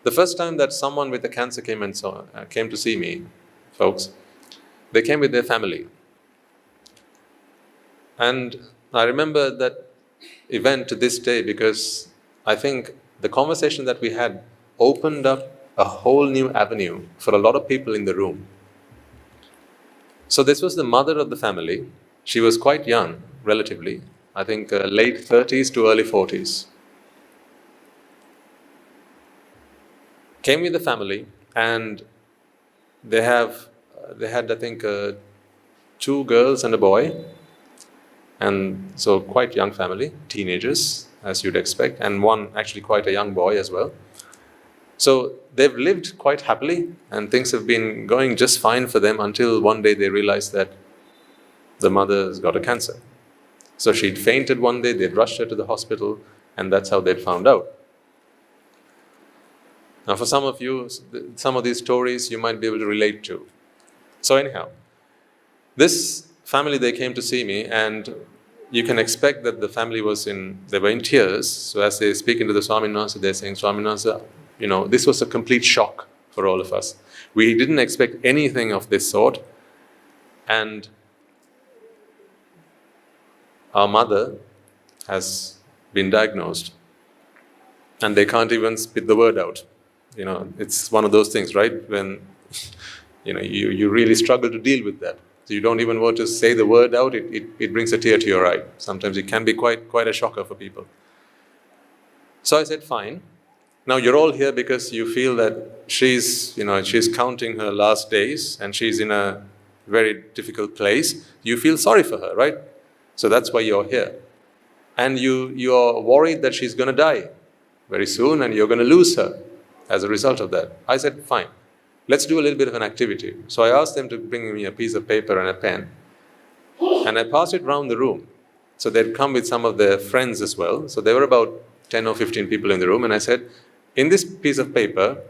The first time that someone with a cancer came to see me, folks, they came with their family. And I remember that event to this day because I think the conversation that we had opened up a whole new avenue for a lot of people in the room. So this was the mother of the family. She was quite young, relatively. I think late 30s to early 40s. Came with the family, and they had, I think, 2 girls and a boy. And so quite young family, teenagers, as you'd expect, and one actually quite a young boy as well. So they've lived quite happily, and things have been going just fine for them until one day they realized that the mother's got a cancer. So she'd fainted one day, they'd rushed her to the hospital, and that's how they'd found out. Now for some of you, some of these stories you might be able to relate to. So anyhow, this family, they came to see me, and you can expect that the family they were in tears. So as they speak into the Swaminatha, they're saying, Swaminatha, this was a complete shock for all of us. We didn't expect anything of this sort. And our mother has been diagnosed, and they can't even spit the word out. It's one of those things, right? When, you really struggle to deal with that. So you don't even want to say the word out, it brings a tear to your eye. Sometimes it can be quite a shocker for people. So I said, fine. Now you're all here because you feel that she's counting her last days and she's in a very difficult place. You feel sorry for her, right? So that's why you're here. And you're worried that she's going to die very soon and you're going to lose her as a result of that. I said, fine. Let's do a little bit of an activity. So I asked them to bring me a piece of paper and a pen. And I passed it around the room. So they'd come with some of their friends as well. So there were about 10 or 15 people in the room. And I said, in this piece of paper,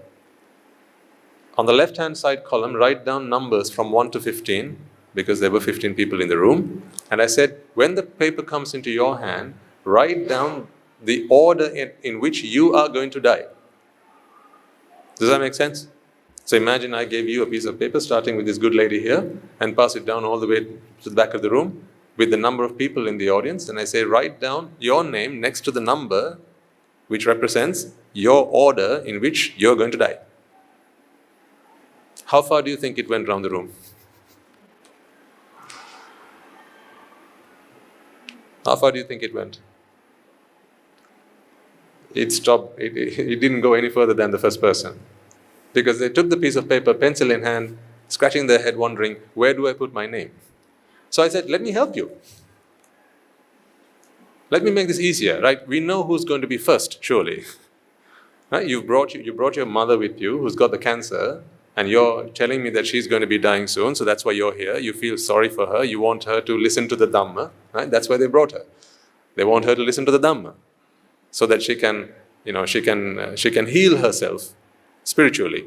on the left-hand side column, write down numbers from 1 to 15, because there were 15 people in the room. And I said, when the paper comes into your hand, write down the order in which you are going to die. Does that make sense? So imagine I gave you a piece of paper starting with this good lady here and pass it down all the way to the back of the room with the number of people in the audience, and I say, write down your name next to the number which represents your order in which you're going to die. How far do you think it went around the room? How far do you think it went? It stopped. It didn't go any further than the first person. Because they took the piece of paper, pencil in hand, scratching their head, wondering, where do I put my name? So I said, let me help you. Let me make this easier, right? We know who's going to be first, surely. Right? You brought your mother with you, who's got the cancer, and you're telling me that she's going to be dying soon, so that's why you're here. You feel sorry for her. You want her to listen to the Dhamma, right? That's why they brought her. They want her to listen to the Dhamma, so that she can heal herself spiritually.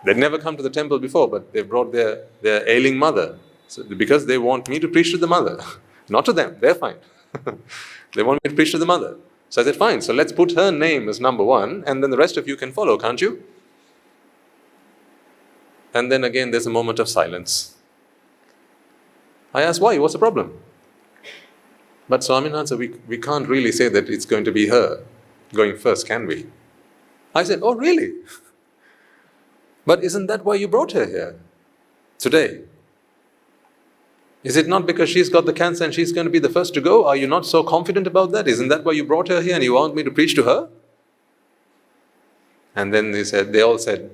They'd never come to the temple before, but they brought their ailing mother. So because they want me to preach to the mother, not to them, they're fine. They want me to preach to the mother. So I said, fine, so let's put her name as number 1, and then the rest of you can follow, can't you? And then again, there's a moment of silence. I asked, why? What's the problem? But Swaminatha, we can't really say that it's going to be her going first, can we? I said, oh, really? But isn't that why you brought her here today? Is it not because she's got the cancer and she's going to be the first to go? Are you not so confident about that? Isn't that why you brought her here and you want me to preach to her? And then they all said,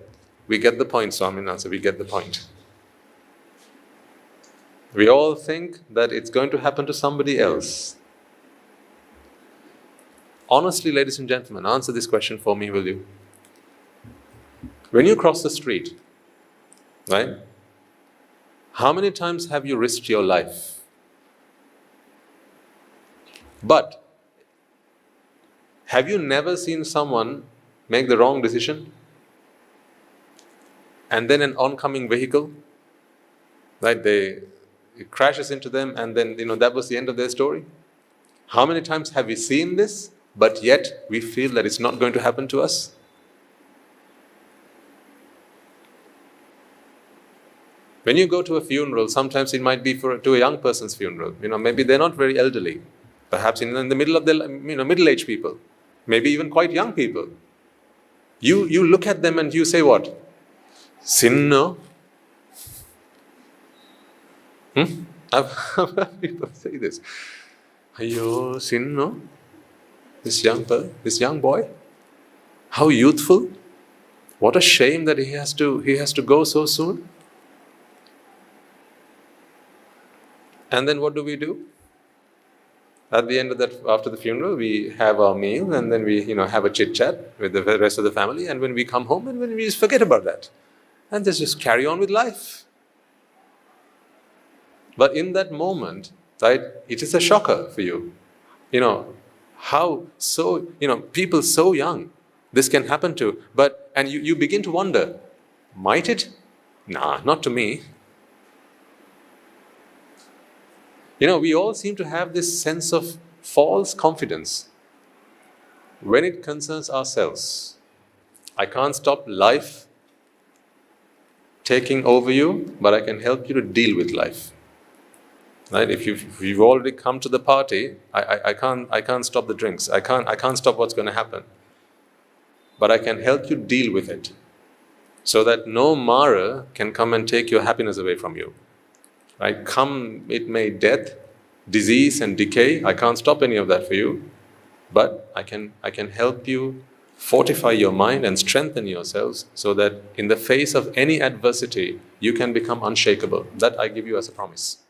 we get the point, Swaminatha, we get the point. We all think that it's going to happen to somebody else. Honestly, ladies and gentlemen, answer this question for me, will you? When you cross the street, right? How many times have you risked your life? But have you never seen someone make the wrong decision? And then an oncoming vehicle, right? It crashes into them, and then that was the end of their story. How many times have we seen this, but yet we feel that it's not going to happen to us? When you go to a funeral, sometimes it might be to a young person's funeral. Maybe they're not very elderly. Perhaps in the middle of the, middle-aged people. Maybe even quite young people. You look at them and you say what? Sinner? I've heard people say this. Ayo, sinner? This young boy? How youthful? What a shame that he has to go so soon. And then what do? At the end of that, after the funeral, we have our meal, and then we, have a chit chat with the rest of the family. And when we come home, and when we just forget about that, and just carry on with life. But in that moment, right, it is a shocker for you. How so? People so young, this can happen to. And you begin to wonder, might it? Nah, not to me. We all seem to have this sense of false confidence when it concerns ourselves. I can't stop life taking over you, but I can help you to deal with life. Right? If you've already come to the party, I can't stop the drinks. I can't stop what's going to happen. But I can help you deal with it, so that no Mara can come and take your happiness away from you. Right? Come, it may death, disease and decay. I can't stop any of that for you, but I can help you fortify your mind and strengthen yourselves, so that in the face of any adversity, you can become unshakable. That I give you as a promise.